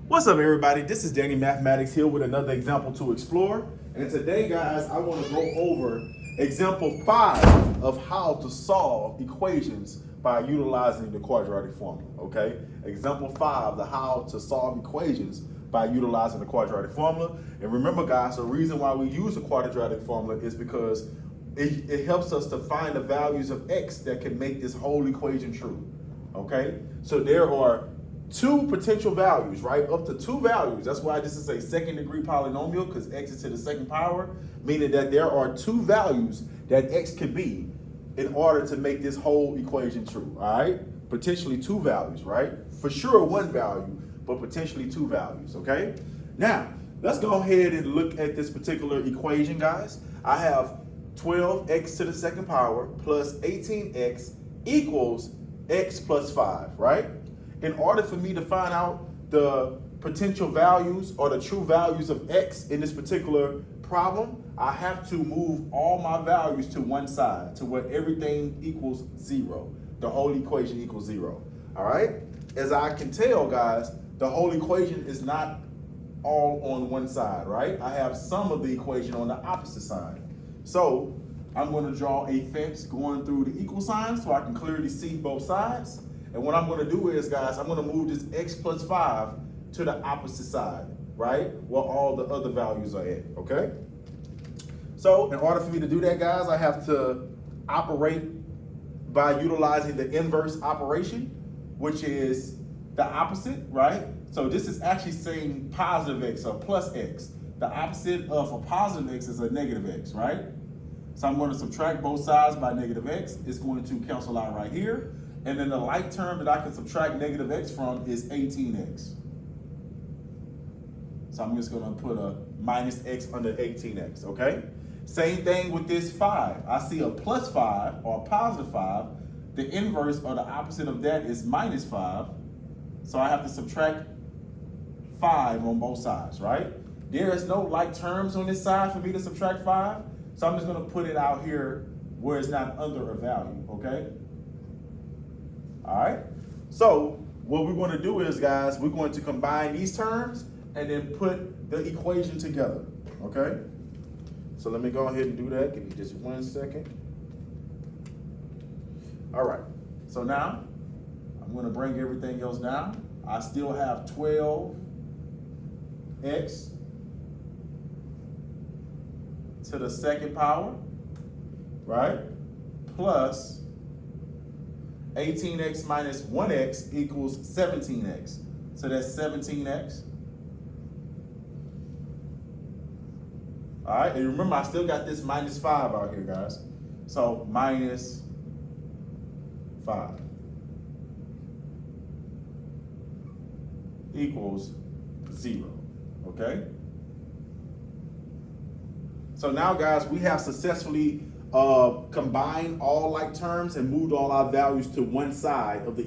What's up, everybody? This is Danny Mathematics here with another example to explore. And today, guys, I want to go over example 5 of how to solve equations by utilizing the quadratic formula, okay? Example 5, the how to solve equations by utilizing the quadratic formula. And remember, guys, the reason why we use the quadratic formula is because it helps us to find the values of x that can make this whole equation true, okay? So there are two potential values, right? Up to two values. That's why this is a second degree polynomial, because x is to the second power, meaning that there are two values that x can be in order to make this whole equation true, all right? Potentially two values, right? For sure one value, but potentially two values, okay? Now, let's go ahead and look at this particular equation, guys. I have 12x to the second power plus 18x equals x plus 5, right? In order for me to find out the potential values or the true values of x in this particular problem, I have to move all my values to one side to where everything equals 0. The whole equation equals 0. All right? As I can tell, guys, the whole equation is not all on one side, right? I have some of the equation on the opposite side. So I'm going to draw a fence going through the equal sign so I can clearly see both sides. And what I'm going to do is, guys, I'm going to move this x plus 5 to the opposite side, right? Where all the other values are at, okay? So in order for me to do that, guys, I have to operate by utilizing the inverse operation, which is the opposite, right? So this is actually saying positive x or plus x. The opposite of a positive x is a negative x, right? So I'm going to subtract both sides by negative x. It's going to cancel out right here. And then the like term that I can subtract negative x from is 18x. So I'm just going to put a minus x under 18x, okay? Same thing with this 5. I see a plus 5 or a positive 5. The inverse or the opposite of that is minus 5. So I have to subtract 5 on both sides, right? There is no like terms on this side for me to subtract 5. So I'm just going to put it out here where it's not under a value, okay? All right, so what we're going to do is, guys, we're going to combine these terms and then put the equation together, okay? So let me go ahead and do that. Give me just 1 second. All right, so now I'm going to bring everything else down. I still have 12x to the second power, right, plus 18x minus 1x equals 17x. So that's 17x. All right, and remember, I still got this minus 5 out here, guys. So minus 5 equals 0, okay? So now, guys, we have successfully combined all like terms and moved all our values to one side of the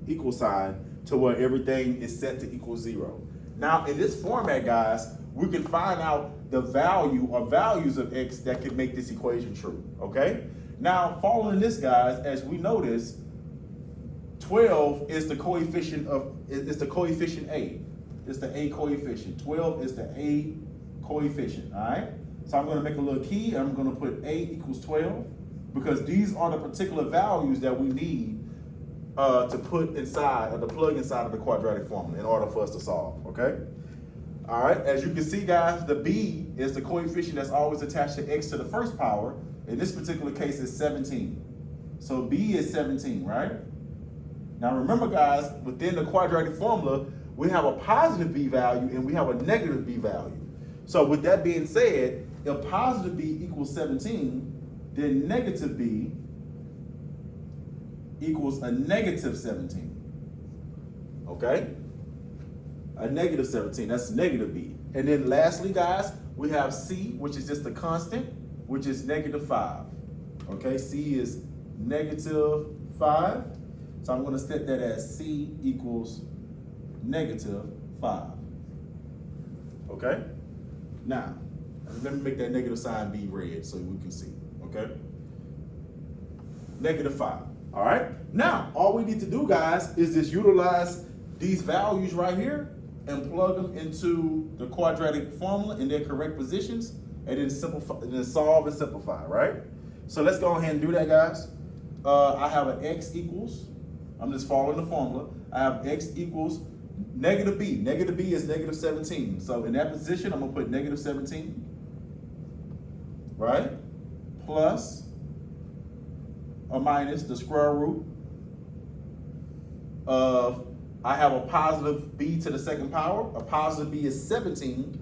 equal sign to where everything is set to equal 0. Now, in this format, guys, we can find out the value or values of x that can make this equation true, okay? Now, following this, guys, as we notice, 12 is the coefficient of, it's the coefficient A. It's the A coefficient. 12 is the A coefficient, all right? So I'm going to make a little key, and I'm going to put A equals 12, because these are the particular values that we need to put inside, or to plug inside of the quadratic formula in order for us to solve, okay? All right, as you can see, guys, the B is the coefficient that's always attached to x to the first power. In this particular case, it's 17. So B is 17, right? Now remember, guys, within the quadratic formula, we have a positive B value and we have a negative B value. So with that being said, if positive B equals 17, then negative B equals a negative 17, okay? A negative 17, that's negative B. And then lastly, guys, we have C, which is just a constant, which is negative 5, okay? C is negative 5, so I'm gonna set that as C equals negative 5, okay? Now, let me make that negative sign be red so we can see, okay? Negative 5, all right? Now, all we need to do, guys, is just utilize these values right here and plug them into the quadratic formula in their correct positions, and then simplify, and then solve and simplify, right? So let's go ahead and do that, guys. I have an x equals, I'm just following the formula. I have x equals negative b. Negative b is negative 17. So in that position, I'm gonna put negative 17, right? Plus or minus the square root of, I have a positive b to the second power. A positive b is 17,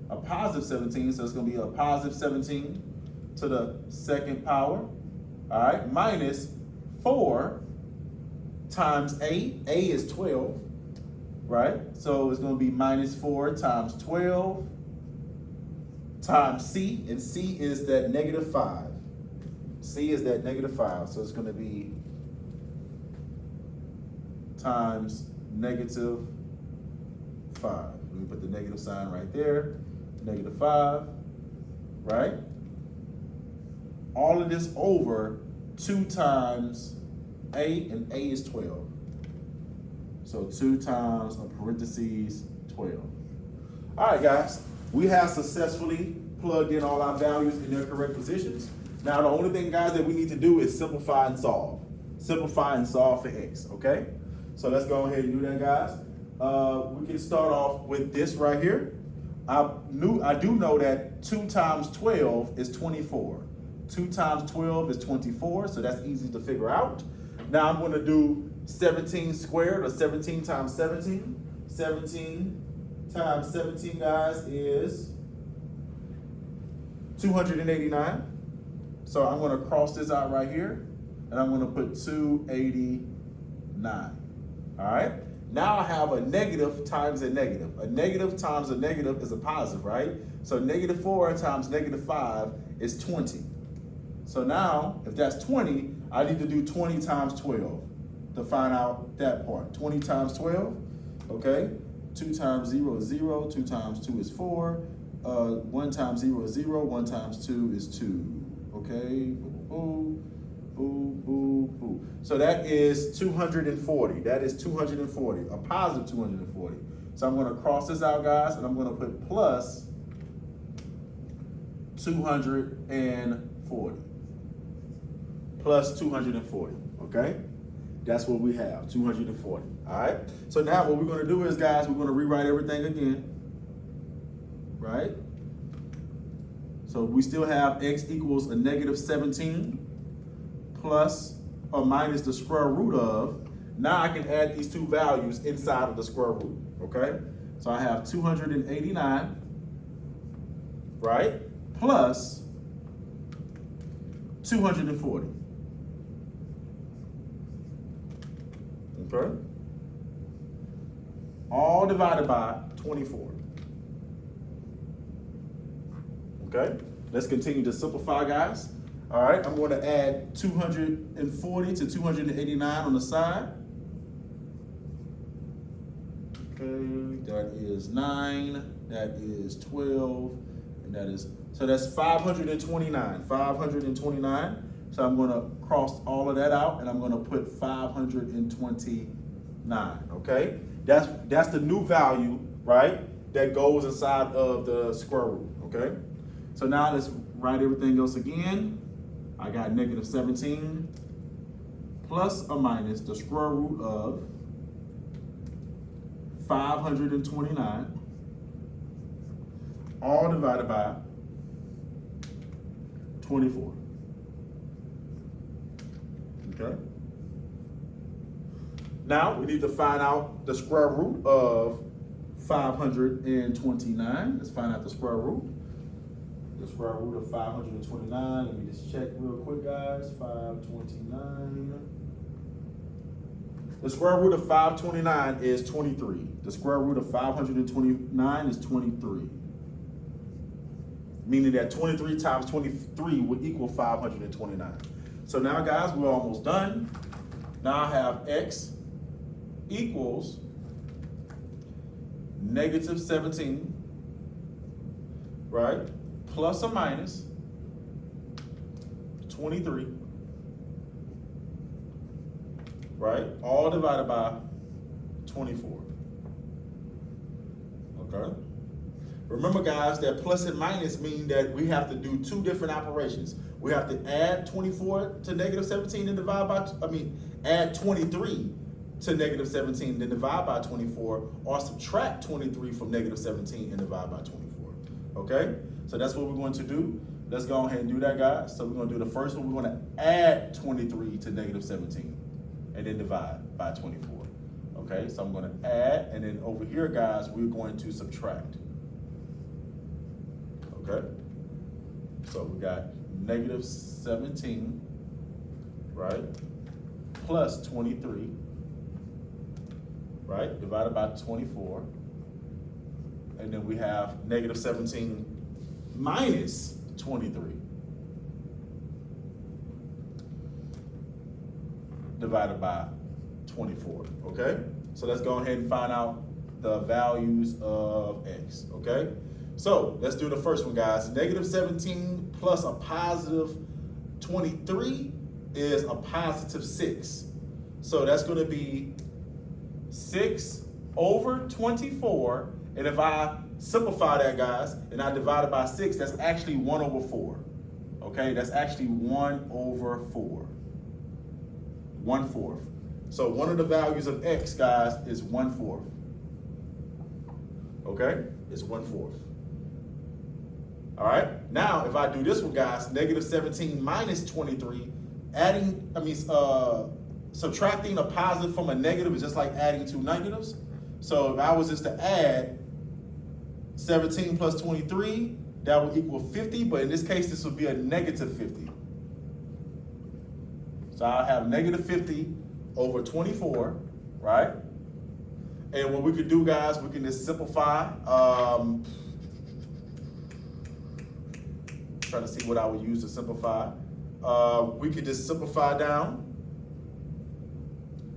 a positive 17, so it's gonna be a positive 17 to the second power, all right, minus 4 times a is 12, right? So it's gonna be minus 4 times 12 times c, and c is that negative 5. C is that negative 5, so it's gonna be times negative 5. Let me put the negative sign right there, negative 5, right? All of this over 2 times a, and a is 12. So 2 times a parentheses 12. All right, guys, we have successfully plugged in all our values in their correct positions. Now, the only thing, guys, that we need to do is simplify and solve. Simplify and solve for x, okay? So let's go ahead and do that, guys. We can start off with this right here. I do know that 2 times 12 is 24. 2 times 12 is 24, so that's easy to figure out. Now I'm gonna do 17 squared, or 17 times 17. 17 times 17, guys, is 289. So I'm gonna cross this out right here, and I'm gonna put 289, all right? Now I have a negative times a negative. A negative times a negative is a positive, right? So negative 4 times negative 5 is 20. So now, if that's 20, I need to do 20 times 12 to find out that part. 20 times 12, okay? 2 times 0 is 0, 2 times 2 is 4, 1 times 0 is 0, 1 times 2 is 2, okay? Boo, boo, boo, boo. So that is 240. That is 240, a positive 240. So I'm gonna cross this out, guys, and I'm gonna put plus 240. Plus 240, okay? That's what we have, 240, all right? So now what we're gonna do is, guys, we're gonna rewrite everything again, right? So we still have x equals a negative 17 plus or minus the square root of. Now I can add these two values inside of the square root, okay? So I have 289, right? Plus 240. Okay? All divided by 24. Okay? Let's continue to simplify, guys. All right, I'm going to add 240 to 289 on the side. Okay, that is 9, that is 12, and that is, so that's 529, 529. So I'm gonna cross all of that out, and I'm gonna put 529, okay? That's the new value, right? That goes inside of the square root, okay? So now let's write everything else again. I got negative 17 plus or minus the square root of 529, all divided by 24. Okay. Now we need to find out the square root of 529. Let's find out the square root. The square root of 529. Let me just check real quick, guys. 529. The square root of 529 is 23. The square root of 529 is 23. Meaning that 23 times 23 would equal 529. So now, guys, we're almost done. Now I have x equals negative 17, right? Plus or minus 23, right? All divided by 24. Okay. Remember, guys, that plus and minus mean that we have to do two different operations. We have to add 24 to negative 17 and divide by, add 23 to negative 17 and divide by 24, or subtract 23 from negative 17 and divide by 24. Okay? So that's what we're going to do. Let's go ahead and do that, guys. So we're going to do the first one. We're going to add 23 to negative 17 and then divide by 24. Okay? So I'm going to add, and then over here, guys, we're going to subtract. Okay? So we got negative 17, right, plus 23, right, divided by 24. And then we have negative 17 minus 23 divided by 24, okay? So let's go ahead and find out the values of x, okay? So let's do the first one, guys. Negative 17 plus a positive 23 is a positive 6. So that's going to be 6 over 24. And if I simplify that, guys, and I divide it by 6, that's actually 1 over 4. Okay, that's actually 1 over 4. 1/4. So one of the values of x, guys, is 1/4. Okay, it's 1/4. All right, now if I do this one, guys, negative 17 minus 23, subtracting a positive from a negative is just like adding two negatives. So if I was just to add 17 plus 23, that would equal 50, but in this case, this would be a negative 50. So I'll have negative 50 over 24, right? And what we could do, guys, we can just simplify. Trying to see what I would use to simplify. We could just simplify down.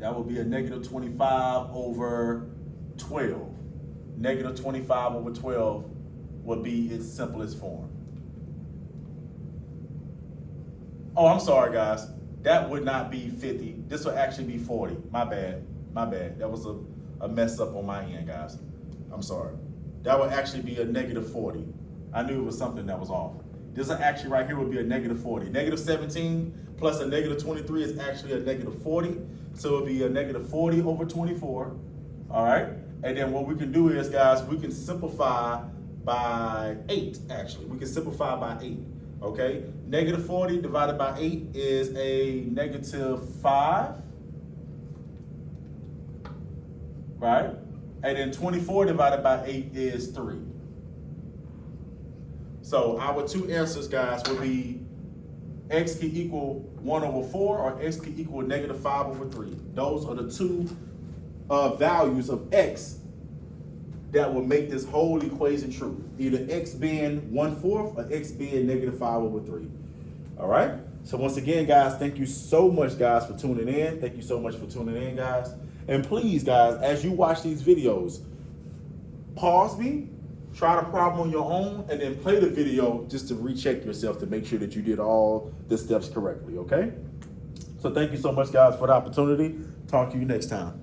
That would be a negative 25 over 12. Negative 25 over 12 would be its simplest form. Oh, I'm sorry, guys. That would not be 50. This would actually be 40. My bad. That was a mess up on my end, guys. I'm sorry. That would actually be a negative 40. I knew it was something that was off. This actually right here would be a negative 40. Negative 17 plus a negative 23 is actually a negative 40. So it would be a negative 40 over 24. All right. And then what we can do is, guys, we can simplify by 8, actually. We can simplify by 8. Okay. Negative 40 divided by 8 is a negative 5. Right. And then 24 divided by 8 is 3. So our two answers, guys, would be x can equal 1 over 4 or x can equal negative 5 over 3. Those are the two values of x that will make this whole equation true. Either x being 1/4 or x being negative 5 over 3. All right? So once again, guys, thank you so much, guys, for tuning in. Thank you so much for tuning in, guys. And please, guys, as you watch these videos, pause me, try the problem on your own, and then play the video just to recheck yourself to make sure that you did all the steps correctly, okay? So thank you so much, guys, for the opportunity. Talk to you next time.